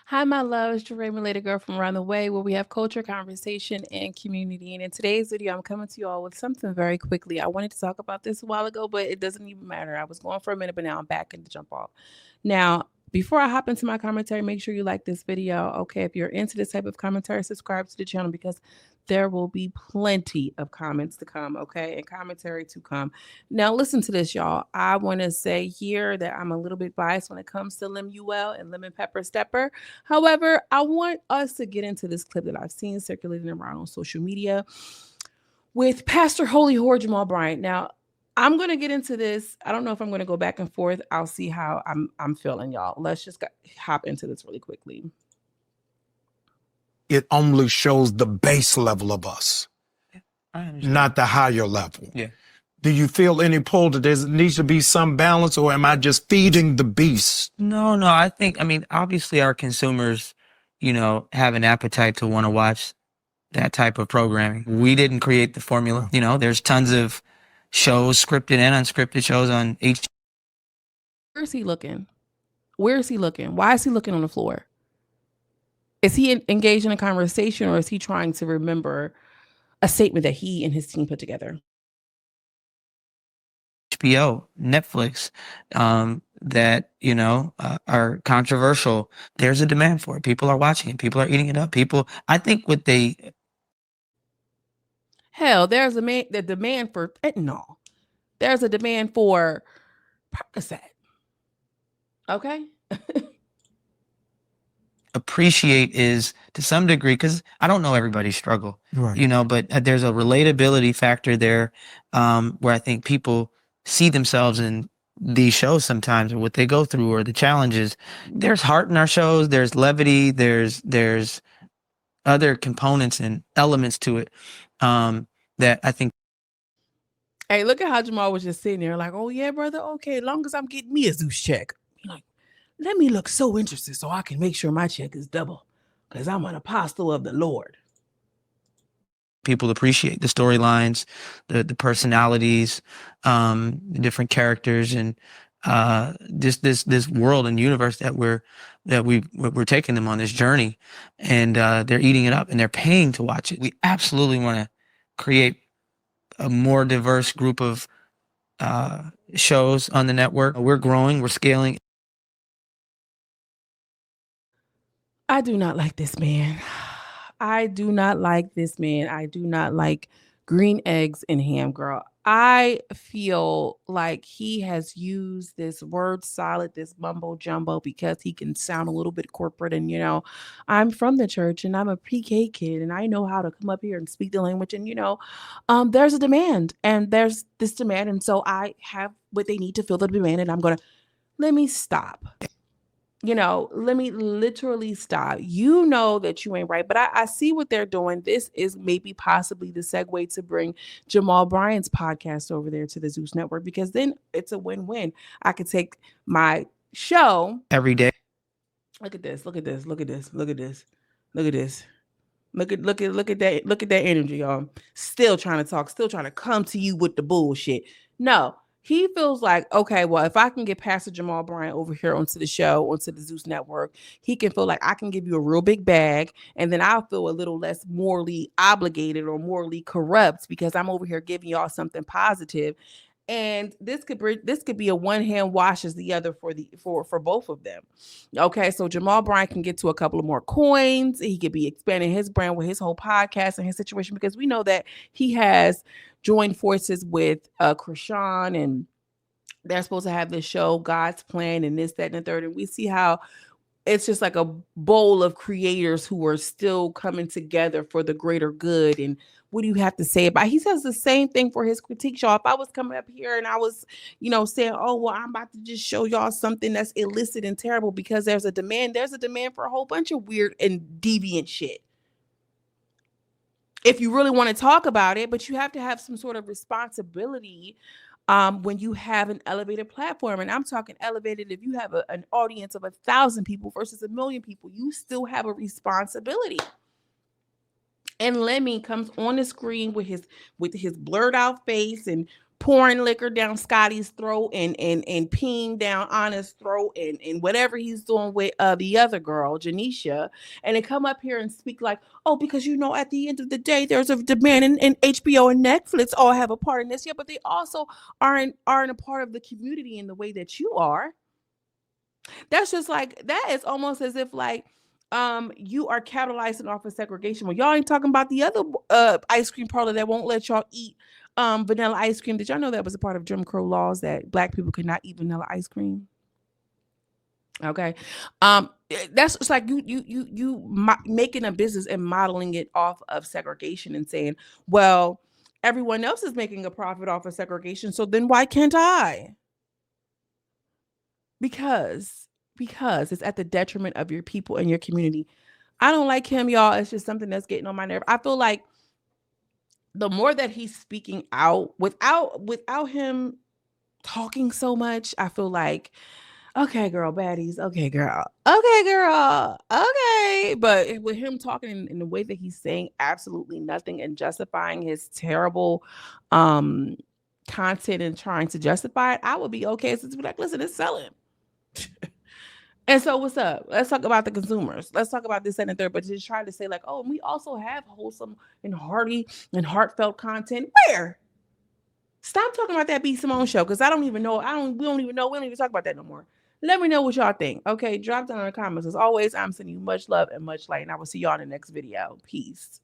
Hi, my love. It's your related girl from around the way where we have culture, conversation, and community. And in today's video, I'm coming to you all with something very quickly. I wanted to talk about this a while ago, but it doesn't even matter. I was going for a minute, but now I'm back in the jump off. Now, before I hop into my commentary, make sure you like this video. Okay, if you're into this type of commentary, subscribe to the channel because there will be plenty of comments to come, okay, and commentary to come. Now, listen to this, y'all. I want to say here that I'm a little bit biased when it comes to Lemuel and Lemon Pepper Stepper. However, I want us to get into this clip that I've seen circulating around on social media with Pastor Holy Whore Jamal Bryant. Now, I'm gonna get into this. I don't know if I'm gonna go back and forth. I'll see how I'm feeling, y'all. Let's just hop into this really quickly. It only shows the base level of us, not the higher level. Yeah. Do you feel any pull that there needs to be some balance, or am I just feeding the beast? No, I mean, obviously our consumers, have an appetite to want to watch that type of programming. We didn't create the formula. There's tons of shows, scripted and unscripted shows on H. Where is he looking? Where is he looking? Why is he looking on the floor? Is he engaged in a conversation, or is he trying to remember a statement that he and his team put together? HBO, Netflix, that, are controversial. There's a demand for it. People are watching it. People are eating it up. I think Hell, there's the demand for fentanyl. There's a demand for Percocet. Okay. appreciate is to some degree, because I don't know everybody's struggle, Right. but there's a relatability factor there, where I think people see themselves in these shows sometimes, or what they go through, or the challenges. There's heart in our shows. There's levity. There's other components and elements to it, that I think. Hey, look at how Jamal was just sitting there like, oh, yeah, brother. Okay, as long as I'm getting me a Zeus check. Like, let me look so interested so I can make sure my check is double because I'm an apostle of the Lord. People appreciate the storylines, the personalities, the different characters, and this world and universe that we're taking them on this journey, and they're eating it up and they're paying to watch it. We absolutely want to create a more diverse group of shows on the network. We're growing, we're scaling. I do not like this man. I do not like this man. I do not like green eggs and ham, girl. I feel like he has used this word solid, this mumbo jumbo, because he can sound a little bit corporate. And, I'm from the church and I'm a PK kid and I know how to come up here and speak the language. And, there's a demand and there's this demand. And so I have what they need to fill the demand. And I'm going to let me stop. Let me literally stop. You know that you ain't right, but I see what they're doing. This is maybe possibly the segue to bring Jamal Bryant's podcast over there to the Zeus Network, because then it's a win-win. I could take my show Every day. Look at this. Look at this. Look at this. Look at this. Look at this. Look at that energy, y'all. Still trying to talk, still trying to come to you with the bullshit. No, he feels like, okay, well, if I can get Pastor Jamal Bryant over here onto the show, onto the Zeus Network, he can feel like I can give you a real big bag, and then I'll feel a little less morally obligated or morally corrupt because I'm over here giving y'all something positive. And this could be a one hand washes the other for both of them. Okay, so Jamal Bryant can get to a couple of more coins. He could be expanding his brand with his whole podcast and his situation, because we know that he has joined forces with Krishan, and they're supposed to have this show God's Plan and this, that, and the third. And we see how it's just like a bowl of creators who are still coming together for the greater good. And what do you have to say about it? He says the same thing for his critique show. If I was coming up here and I was, saying, oh, well, I'm about to just show y'all something that's illicit and terrible because there's a demand for a whole bunch of weird and deviant shit. If you really want to talk about it, but you have to have some sort of responsibility when you have an elevated platform. And I'm talking elevated. If you have an audience of 1,000 people versus 1,000,000 people, you still have a responsibility. And Lemmy comes on the screen with his blurred out face and pouring liquor down Scotty's throat and peeing down Anna's throat and whatever he's doing with the other girl, Janisha, and then come up here and speak like, oh, because at the end of the day, there's a demand, and HBO and Netflix all have a part in this, yeah, but they also aren't a part of the community in the way that you are. That's just like, that is almost as if like you are capitalizing off of segregation. Well, y'all ain't talking about the other ice cream parlor that won't let y'all eat vanilla ice cream. Did y'all know that was a part of Jim Crow laws that Black people could not eat vanilla ice cream? Okay. That's just like making a business and modeling it off of segregation and saying, well, everyone else is making a profit off of segregation, so then why can't I? Because it's at the detriment of your people and your community. I don't like him, y'all. It's just something that's getting on my nerve. I feel like the more that he's speaking out without him talking so much, I feel like, okay, girl, baddies. Okay, girl. Okay, girl. Okay. But with him talking in the way that he's saying absolutely nothing and justifying his terrible content and trying to justify it, I would be okay. So it's like, listen, it's selling. And so what's up? Let's talk about the consumers. Let's talk about this and the third, but just trying to say like, oh, we also have wholesome and hearty and heartfelt content. Where? Stop talking about that B. Simone show, because we don't even know. We don't even talk about that no more. Let me know what y'all think. Okay, drop down in the comments. As always, I'm sending you much love and much light, and I will see y'all in the next video. Peace.